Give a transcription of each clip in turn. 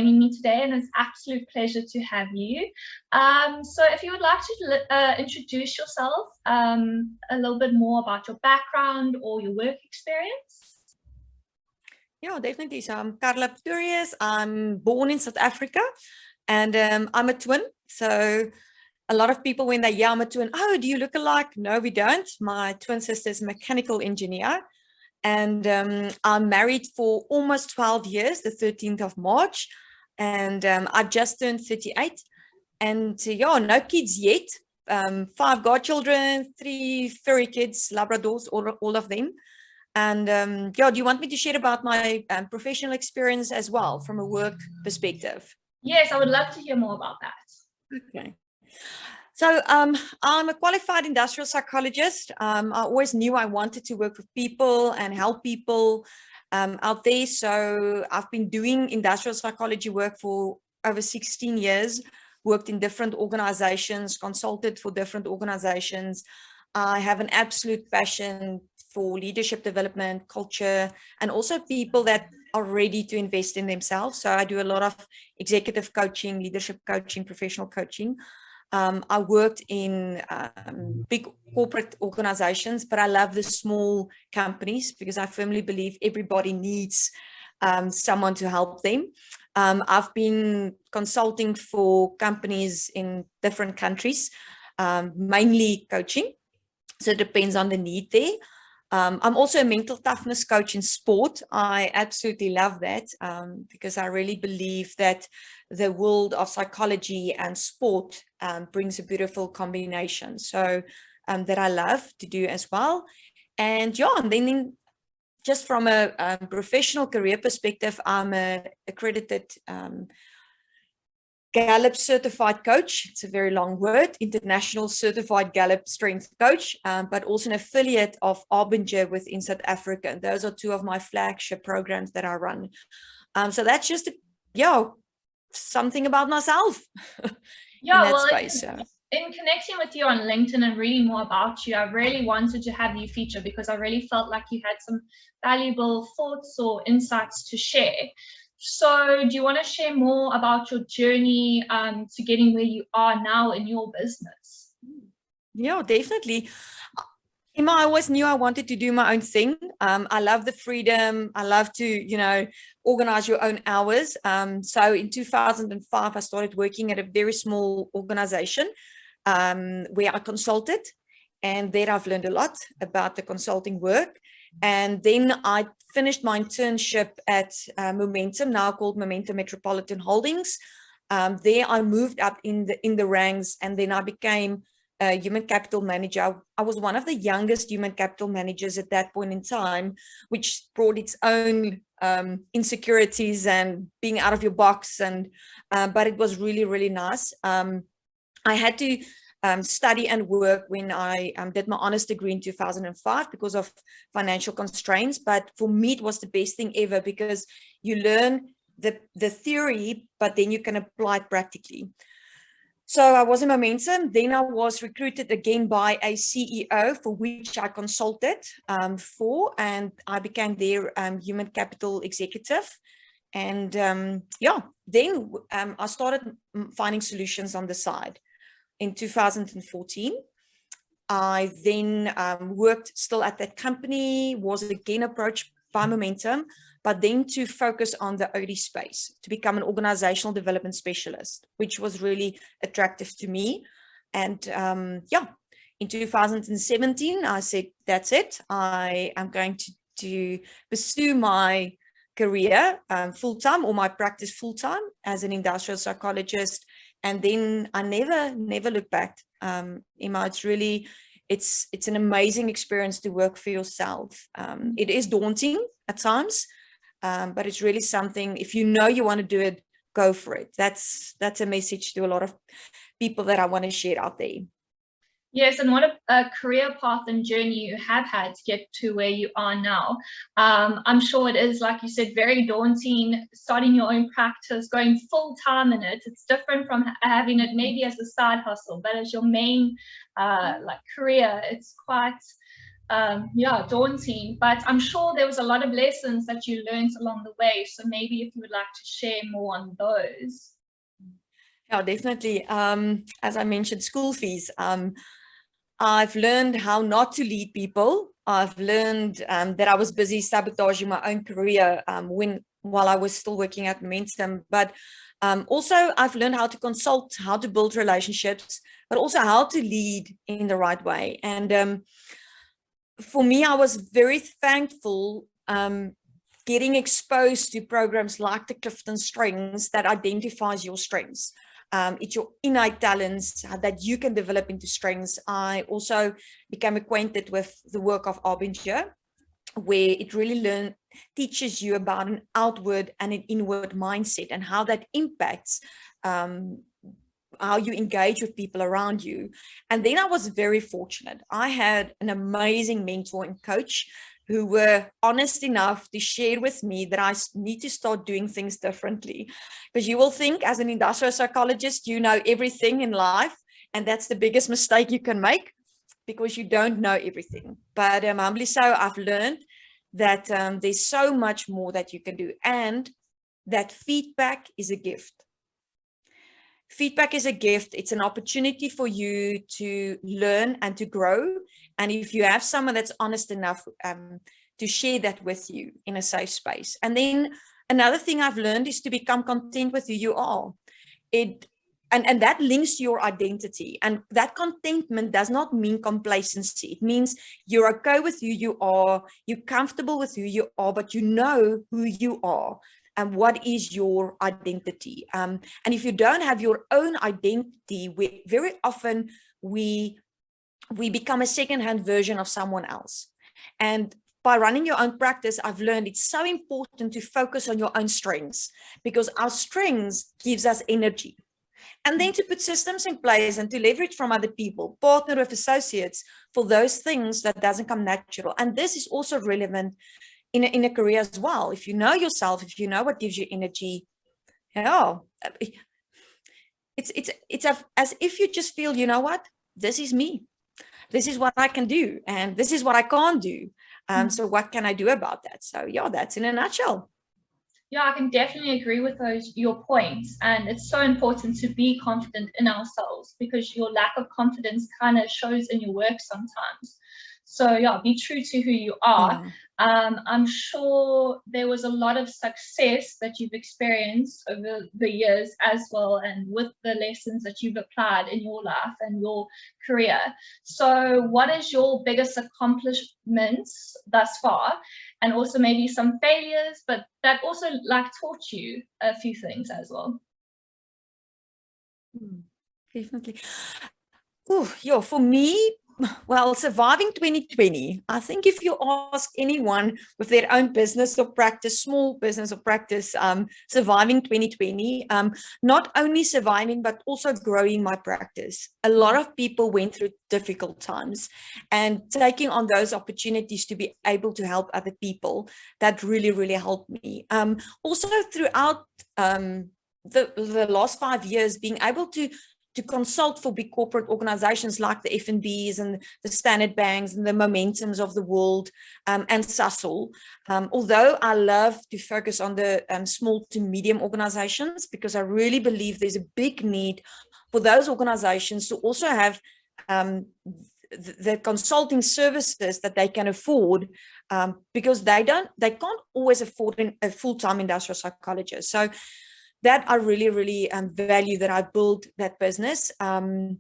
joining me today, and it's an absolute pleasure to have you. So if you would like to introduce yourself a little bit more about your background or your work experience. Yeah, definitely. So I'm Carla Pretorius. I'm born in South Africa, and I'm a twin. So a lot of people, when they hear I'm a twin, oh, do you look alike? No, we don't. My twin sister is a mechanical engineer, and I'm married for almost 12 years, the 13th of March, and I just turned 38. And yeah, no kids yet. 5 godchildren, 3 furry kids, Labradors, all of them. And yeah, do you want me to share about my professional experience as well from a work perspective? Yes, I would love to hear more about that. Okay. So I'm a qualified industrial psychologist. I always knew I wanted to work with people and help people out there. So I've been doing industrial psychology work for over 16 years, worked in different organizations, consulted for different organizations. I have an absolute passion for leadership development, culture, and also people that are ready to invest in themselves. So I do a lot of executive coaching, leadership coaching, professional coaching. I worked in big corporate organizations, but I love the small companies because I firmly believe everybody needs someone to help them. I've been consulting for companies in different countries, mainly coaching. So it depends on the need there. I'm also a mental toughness coach in sport. I absolutely love that because I really believe that the world of psychology and sport brings a beautiful combination. So that I love to do as well. And yeah, and then just from a professional career perspective, I'm an accredited Gallup certified coach. It's a very long word, international certified Gallup strength coach, but also an affiliate of Arbinger within South Africa. And those are 2 of my flagship programs that I run. So that's just, something about myself Yeah, in that well, space. In connecting with you on LinkedIn and reading more about you, I really wanted to have you feature because I really felt like you had some valuable thoughts or insights to share. So do you want to share more about your journey to getting where you are now in your business? Yeah, definitely. Emma, I always knew I wanted to do my own thing. I love the freedom. I love to, organize your own hours. So in 2005, I started working at a very small organization where I consulted. And there I've learned a lot about the consulting work. And then I finished my internship at Momentum, now called Momentum Metropolitan Holdings. There I moved up in the ranks, and then I became a human capital manager. I was one of the youngest human capital managers at that point in time, which brought its own insecurities and being out of your box. But it was really, really nice. I had to study and work when I did my honors degree in 2005 because of financial constraints. But for me, it was the best thing ever because you learn the theory, but then you can apply it practically. So I was in Momentum. Then I was recruited again by a CEO for which I consulted for, and I became their human capital executive. And then I started finding solutions on the side. In 2014, I then worked still at that company, was again approached by Momentum, but then to focus on the OD space, to become an organizational development specialist, which was really attractive to me. And in 2017, I said, that's it. I am going to pursue my career full-time or my practice full-time as an industrial psychologist. And then I never looked back. Emma, it's an amazing experience to work for yourself. It is daunting at times, but it's really something, if you know you want to do it, go for it. That's a message to a lot of people that I want to share out there. Yes, and what a career path and journey you have had to get to where you are now. I'm sure it is, like you said, very daunting, starting your own practice, going full time in it. It's different from having it maybe as a side hustle, but as your main career, it's quite yeah, daunting, but I'm sure there was a lot of lessons that you learned along the way. So maybe if you would like to share more on those. Yeah, definitely. As I mentioned, school fees. I've learned how not to lead people. I've learned that I was busy sabotaging my own career while I was still working at Momentum. But also, I've learned how to consult, how to build relationships, but also how to lead in the right way. And for me, I was very thankful getting exposed to programs like the Clifton Strengths that identifies your strengths. It's your innate talents that you can develop into strengths. I also became acquainted with the work of Arbinger, where it really teaches you about an outward and an inward mindset and how that impacts how you engage with people around you. And then I was very fortunate. I had an amazing mentor and coach who were honest enough to share with me that I need to start doing things differently. Because you will think as an industrial psychologist, you know everything in life. And that's the biggest mistake you can make, because you don't know everything. But humbly so, I've learned that there's so much more that you can do, and that feedback is a gift. Feedback is a gift. It's an opportunity for you to learn and to grow. And if you have someone that's honest enough to share that with you in a safe space. And then another thing I've learned is to become content with who you are. And that links to your identity. And that contentment does not mean complacency. It means you're okay with who you are, you're comfortable with who you are, but you know who you are and what is your identity. And if you don't have your own identity, very often we become a second-hand version of someone else. And by running your own practice, I've learned it's so important to focus on your own strengths, because our strengths gives us energy. And then to put systems in place and to leverage from other people, partner with associates for those things that doesn't come natural. And this is also relevant in a career as well. If you know yourself, if you know what gives you energy, it's as if you just feel, you know what, this is me. This is what I can do, and this is what I can't do. So what can I do about that? So yeah, that's in a nutshell. Yeah, I can definitely agree with your points. And it's so important to be confident in ourselves, because your lack of confidence kind of shows in your work sometimes. So yeah, be true to who you are. I'm sure there was a lot of success that you've experienced over the years as well, and with the lessons that you've applied in your life and your career. So what is your biggest accomplishments thus far? And also maybe some failures, but that also taught you a few things as well. Definitely. Oh, yeah, for me, well, surviving 2020, I think if you ask anyone with their own business or practice, small business or practice, surviving 2020, not only surviving, but also growing my practice. A lot of people went through difficult times, and taking on those opportunities to be able to help other people, that really, really helped me. Also throughout the last 5 years, being able to consult for big corporate organizations like the FNBs and the Standard Banks and the Momentums of the world, and Sasol. Although I love to focus on the small to medium organizations, because I really believe there's a big need for those organizations to also have the consulting services that they can afford, because they can't always afford a full-time industrial psychologist. So that I really, really value, that I build that business. And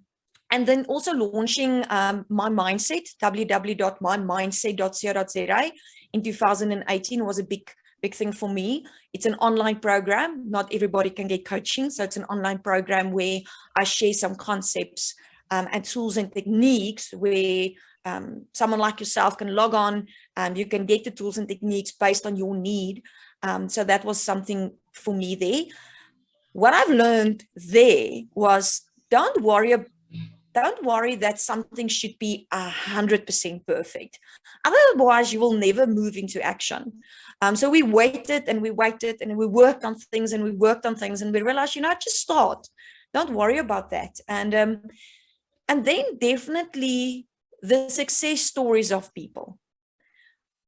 then also launching my mindset, www.mymindset.co.za in 2018 was a big thing for me. It's an online program. Not everybody can get coaching. So it's an online program where I share some concepts and tools and techniques where someone like yourself can log on. You can get the tools and techniques based on your need. So that was something for me there. What I've learned there was don't worry that something should be 100% perfect. Otherwise, you will never move into action. So we waited and we waited and we worked on things and we realized, just start. Don't worry about that. And then definitely the success stories of people.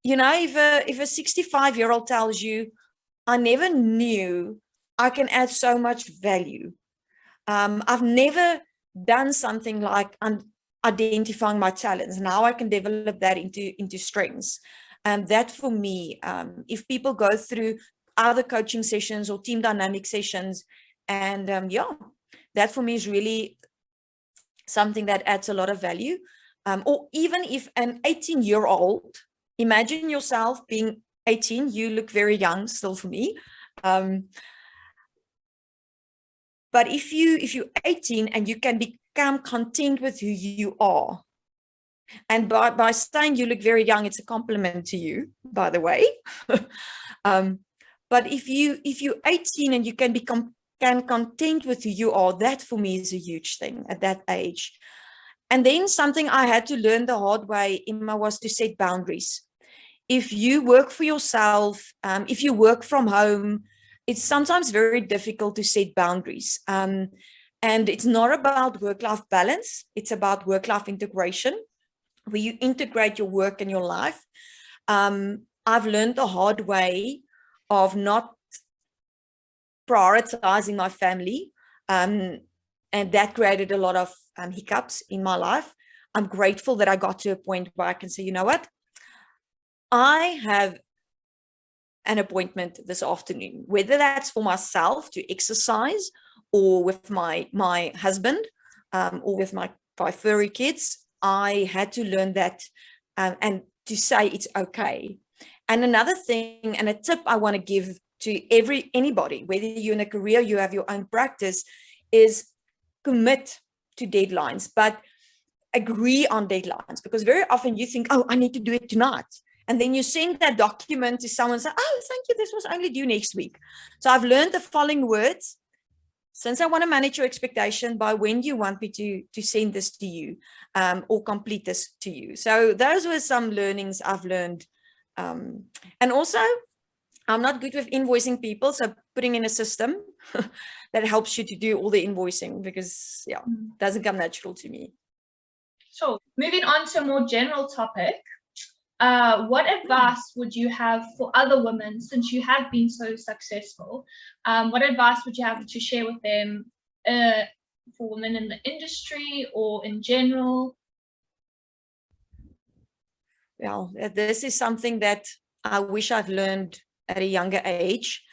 You know, if a 65-year-old tells you, I never knew I can add so much value. I've never done something like identifying my talents. Now I can develop that into strengths. And that for me, if people go through other coaching sessions or team dynamic sessions, and yeah, that for me is really something that adds a lot of value. Or even if an 18-year-old, imagine yourself being 18, you look very young still for me. But if you're 18 and you can become content with who you are, and by saying you look very young, it's a compliment to you, by the way. But if you're 18 and you can become content with who you are, that for me is a huge thing at that age. And then something I had to learn the hard way, Emma, was to set boundaries. If you work for yourself, if you work from home, it's sometimes very difficult to set boundaries. And it's not about work-life balance. It's about work-life integration, where you integrate your work and your life. I've learned the hard way of not prioritizing my family. And that created a lot of hiccups in my life. I'm grateful that I got to a point where I can say, you know what? I have an appointment this afternoon, whether that's for myself to exercise or with my husband or with my 5 furry kids. I had to learn that and to say it's okay. And another thing and a tip I want to give to anybody, whether you're in a career, you have your own practice, is commit to deadlines, but agree on deadlines, because very often you think, oh, I need to do it tonight. And then you send that document to someone and say, oh, thank you, this was only due next week. So I've learned the following words. Since I want to manage your expectation, by when do you want me to send this to you or complete this to you? So those were some learnings I've learned. And also, I'm not good with invoicing people. So putting in a system that helps you to do all the invoicing, because yeah, it doesn't come natural to me. Sure. Moving on to a more general topic. What advice would you have for other women, since you have been so successful? What advice would you have to share with them for women in the industry or in general? Well, this is something that I wish I've learned at a younger age.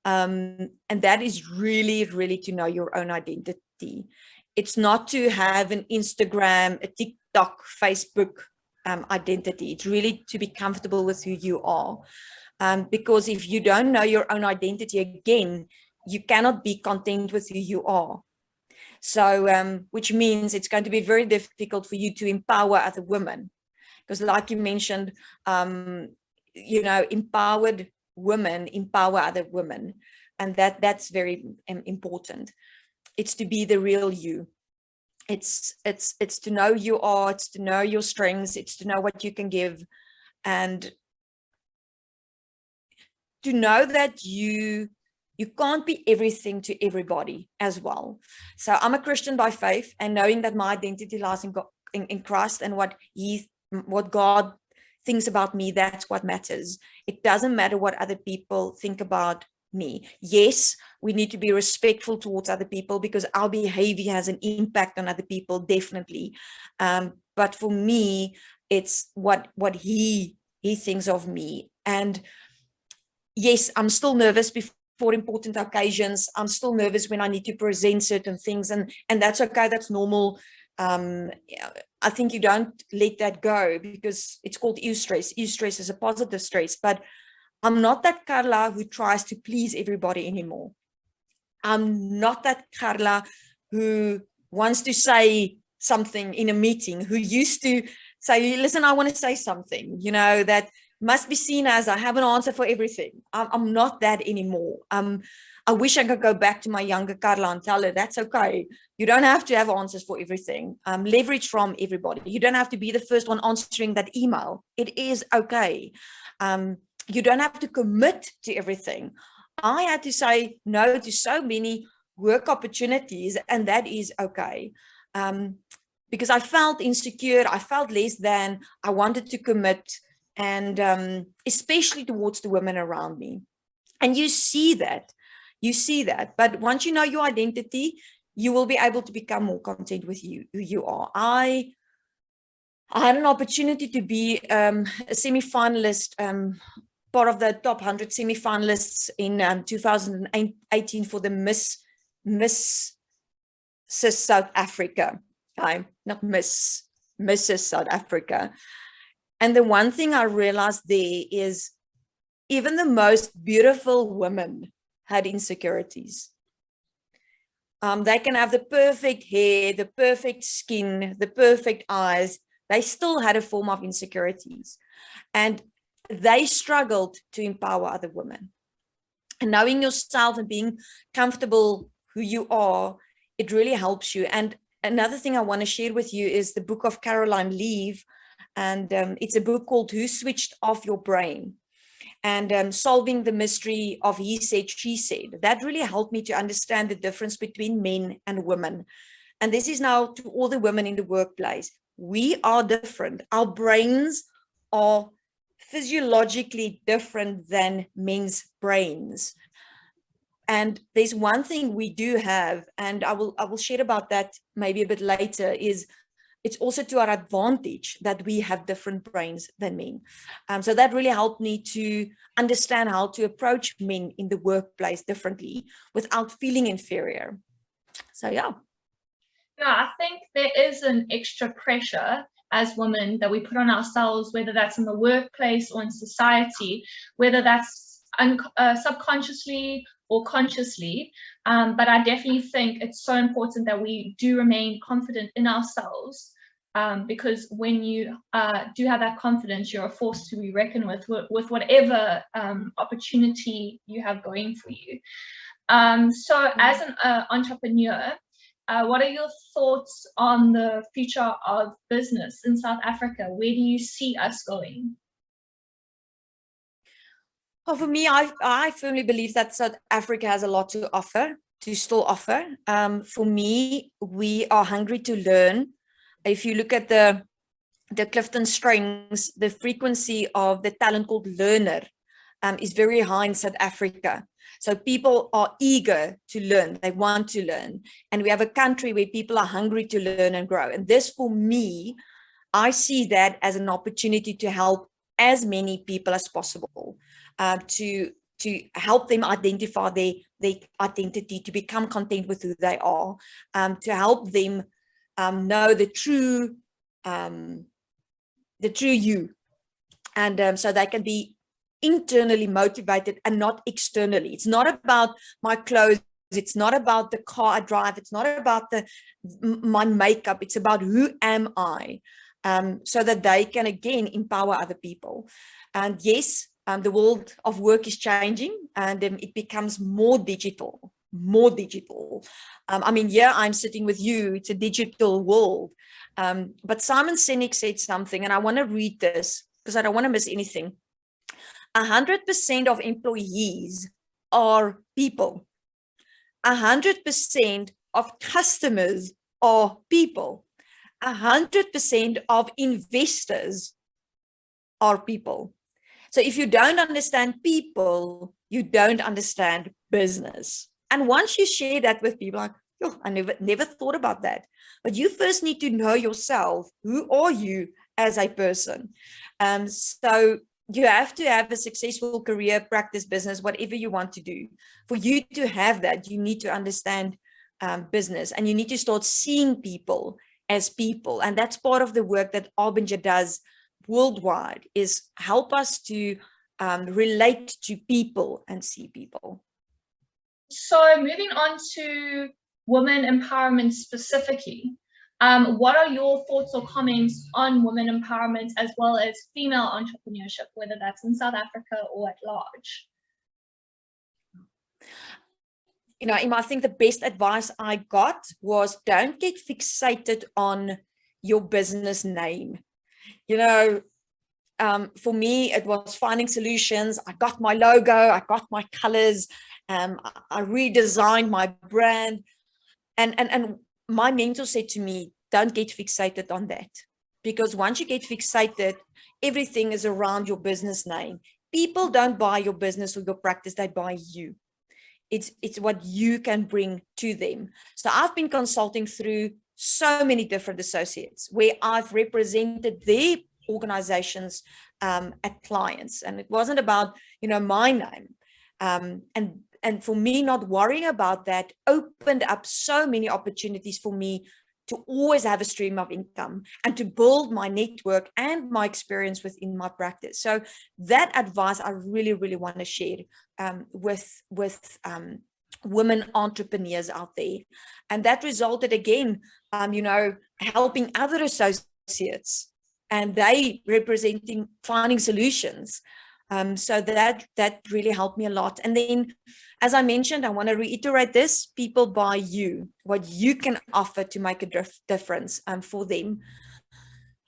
And that is really, really to know your own identity. It's not to have an Instagram, a TikTok, Facebook identity. It's really to be comfortable with who you are. Because if you don't know your own identity, again, you cannot be content with who you are. So, which means it's going to be very difficult for you to empower other women. Because like you mentioned, you know, empowered women empower other women. And that's very important. It's to be the real you. It's to know you are, it's to know your strengths, it's to know what you can give, and to know that you can't be everything to everybody as well. So I'm a Christian by faith, and knowing that my identity lies in Christ, and what God thinks about me, that's what matters. It doesn't matter what other people think about me. Yes, we need to be respectful towards other people, because our behavior has an impact on other people, definitely. But for me, it's what he thinks of me. And yes, I'm still nervous before important occasions. I'm still nervous when I need to present certain things, and that's okay. That's normal. I think you don't let that go, because it's called eustress. Eustress is a positive stress, but I'm not that Carla who tries to please everybody anymore. I'm not that Carla who wants to say something in a meeting, who used to say, listen, I want to say something, you know, that must be seen as I have an answer for everything. I'm not that anymore. I wish I could go back to my younger Carla and tell her that's okay. You don't have to have answers for everything. Leverage from everybody. You don't have to be the first one answering that email. It is okay. You don't have to commit to everything. I had to say no to so many work opportunities, and that is okay. because I felt insecure, I felt less than, I wanted to commit, and especially towards the women around me. And you see that. But once you know your identity, you will be able to become more content with who you are. I had an opportunity to be a semi-finalist, part of the top 100 semi-finalists in 2018 for the Mrs. South Africa. Not Mrs. South Africa. And the one thing I realized there is even the most beautiful women had insecurities. They can have the perfect hair, the perfect skin, the perfect eyes. They still had a form of insecurities. And they struggled to empower other women. And knowing yourself and being comfortable who you are, it really helps you. And another thing I want to share with you is the book of Caroline Leaf. And it's a book called Who Switched Off Your Brain? And solving the mystery of he said, she said. That really helped me to understand the difference between men and women. And this is now to all the women in the workplace. We are different. Our brains are physiologically different than men's brains. And there's one thing we do have, and I will share about that maybe a bit later, is it's also to our advantage that we have different brains than men. So that really helped me to understand how to approach men in the workplace differently without feeling inferior. So, yeah. Yeah, I think there is an extra pressure as women that we put on ourselves, whether that's in the workplace or in society, whether that's subconsciously or consciously. But I definitely think it's so important that we do remain confident in ourselves, because when you do have that confidence, you're a force to be reckoned with whatever opportunity you have going for you. So as an entrepreneur, what are your thoughts on the future of business in South Africa? Where do you see us going? Well, for me, I firmly believe that South Africa has a lot to still offer. For me, we are hungry to learn. If you look at the Clifton Strings, the frequency of the talent called learner is very high in South Africa. So people are eager to learn. They want to learn. And we have a country where people are hungry to learn and grow. And this, for me, I see that as an opportunity to help as many people as possible, to help them identify their identity, to become content with who they are, to help them know the true you. And so they can be internally motivated and not externally. It's not about my clothes. It's not about the car I drive. It's not about my makeup. It's about who am I, so that they can again empower other people. And yes, the world of work is changing, and it becomes more digital. I mean, yeah, I'm sitting with you. It's a digital world. But Simon Sinek said something, and I want to read this because I don't want to miss anything. 100% of employees are people. 100% of customers are people. 100% of investors are people. So if you don't understand people, you don't understand business. And once you share that with people, like, oh, I never thought about that. But you first need to know yourself. Who are you as a person? So you have to have a successful career, practice business, whatever you want to do. For you to have that, you need to understand business, and you need to start seeing people as people. And that's part of the work that Arbinger does worldwide, is help us to relate to people and see people. So moving on to women empowerment specifically, what are your thoughts or comments on women empowerment as well as female entrepreneurship, whether that's in South Africa or at large? You know, Emma, I think the best advice I got was, don't get fixated on your business name. You know, for me, it was finding solutions. I got my logo, I got my colors, I redesigned my brand. And my mentor said to me, don't get fixated on that. Because once you get fixated, everything is around your business name. People don't buy your business or your practice, they buy you. It's what you can bring to them. So I've been consulting through so many different associates where I've represented their organizations at clients. And it wasn't about, my name. And for me, not worrying about that opened up so many opportunities for me to always have a stream of income and to build my network and my experience within my practice. So that advice I really, really want to share with women entrepreneurs out there. And that resulted again, helping other associates and they representing finding solutions. So that really helped me a lot. And then, as I mentioned, I want to reiterate this: people buy you, what you can offer to make a difference for them.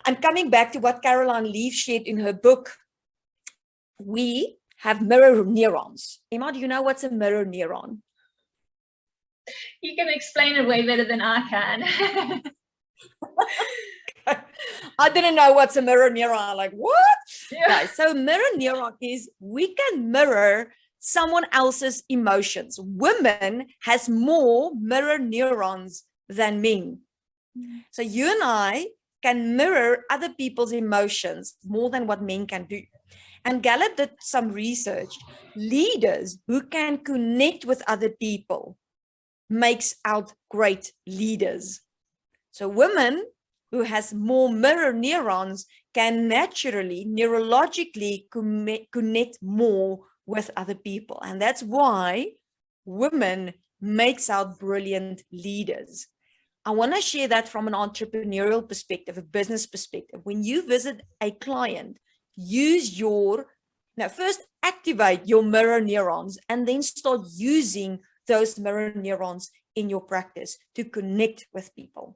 And coming back to what Caroline Leaf shared in her book, we have mirror neurons. Emma, do you know what's a mirror neuron? You can explain it way better than I can. I didn't know what's a mirror neuron. I'm like, what? Yeah. Okay, so mirror neuron is we can mirror someone else's emotions. Women has more mirror neurons than men. So you and I can mirror other people's emotions more than what men can do. And Gallup did some research. Leaders who can connect with other people makes out great leaders. So women who has more mirror neurons can naturally, neurologically connect more with other people. And that's why women makes out brilliant leaders. I want to share that from an entrepreneurial perspective, a business perspective. When you visit a client, first activate your mirror neurons and then start using those mirror neurons in your practice to connect with people.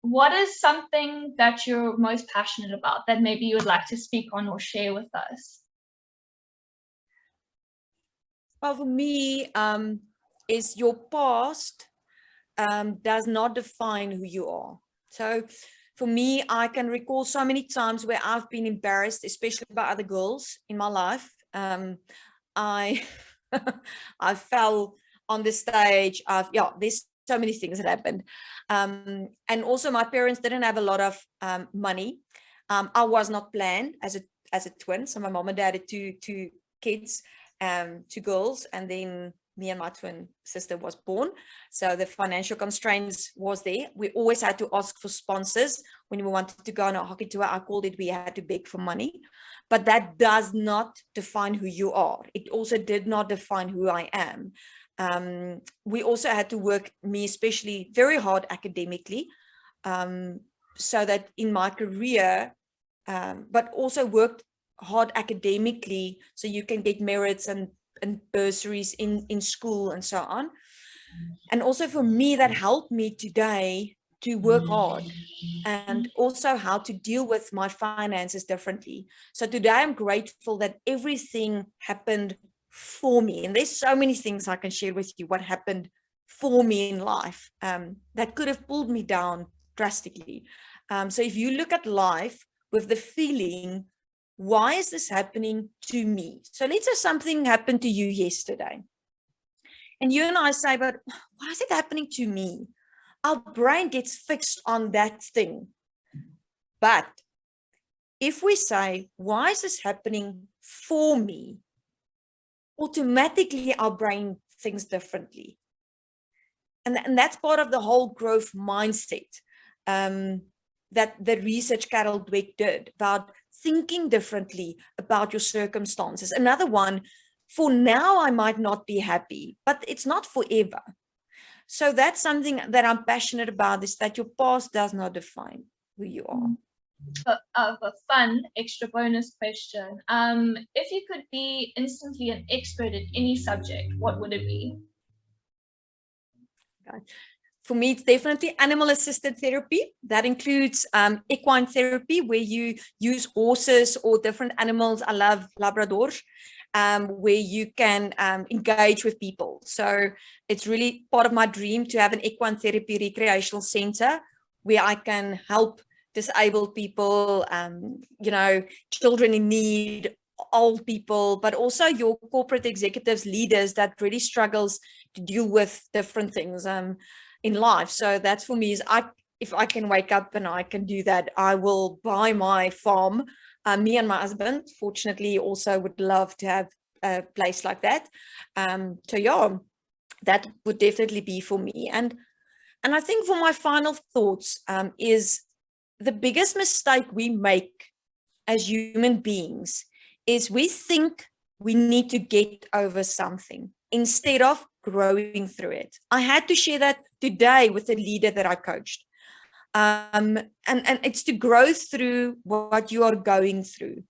What is something that you're most passionate about that maybe you would like to speak on or share with us? Well, for me, is your past does not define who you are. So for me, I can recall so many times where I've been embarrassed, especially by other girls in my life. I fell on the stage. There's so many things that happened. And also my parents didn't have a lot of money. I was not planned as a twin. So my mom and dad had two kids, two girls, and then me and my twin sister was born. So the financial constraints was there. We always had to ask for sponsors. When we wanted to go on a hockey tour, I called it, we had to beg for money. But that does not define who you are. It also did not define who I am. We also had to work, me especially, very hard academically, so that in my career, but also worked hard academically so you can get merits and bursaries in school and so on. And also for me, that helped me today to work hard and also how to deal with my finances differently. So today I'm grateful that everything happened for me. And there's so many things I can share with you what happened for me in life that could have pulled me down drastically. So if you look at life with the feeling, why is this happening to me? So let's say something happened to you yesterday. And you and I say, but why is it happening to me? Our brain gets fixed on that thing. But if we say, why is this happening for me? Automatically our brain thinks differently. And that's part of the whole growth mindset that the research Carol Dweck did about thinking differently about your circumstances. Another one, for now I might not be happy, but it's not forever. So that's something that I'm passionate about, is that your past does not define who you are. A fun extra bonus question. If you could be instantly an expert at any subject, what would it be? For me, it's definitely animal-assisted therapy. That includes equine therapy, where you use horses or different animals. I love Labradors, where you can engage with people. So it's really part of my dream to have an equine therapy recreational center where I can help disabled people, children in need, old people, but also your corporate executives, leaders that really struggles to deal with different things in life. So that's for me, is if I can wake up and I can do that, I will buy my farm. Me and my husband, fortunately, also would love to have a place like that. So yeah, that would definitely be for me. And I think for my final thoughts is the biggest mistake we make as human beings is we think we need to get over something instead of growing through it. I had to share that today with a leader that I coached. And it's to grow through what you are going through.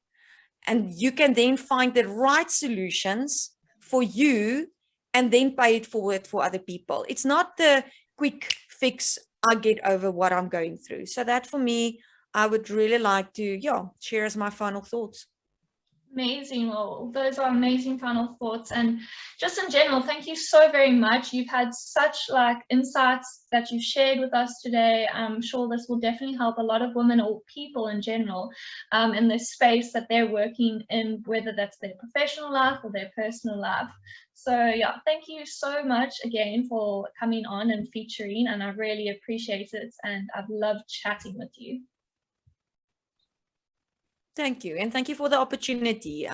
And you can then find the right solutions for you and then pay it forward for other people. It's not the quick fix, I get over what I'm going through. So that for me, I would really like to, share as my final thoughts. Amazing. Well, those are amazing final thoughts. And just in general, thank you so very much. You've had such insights that you've shared with us today. I'm sure this will definitely help a lot of women or people in general in this space that they're working in, whether that's their professional life or their personal life. So yeah, thank you so much again for coming on and featuring, and I really appreciate it. And I've loved chatting with you. Thank you. And thank you for the opportunity.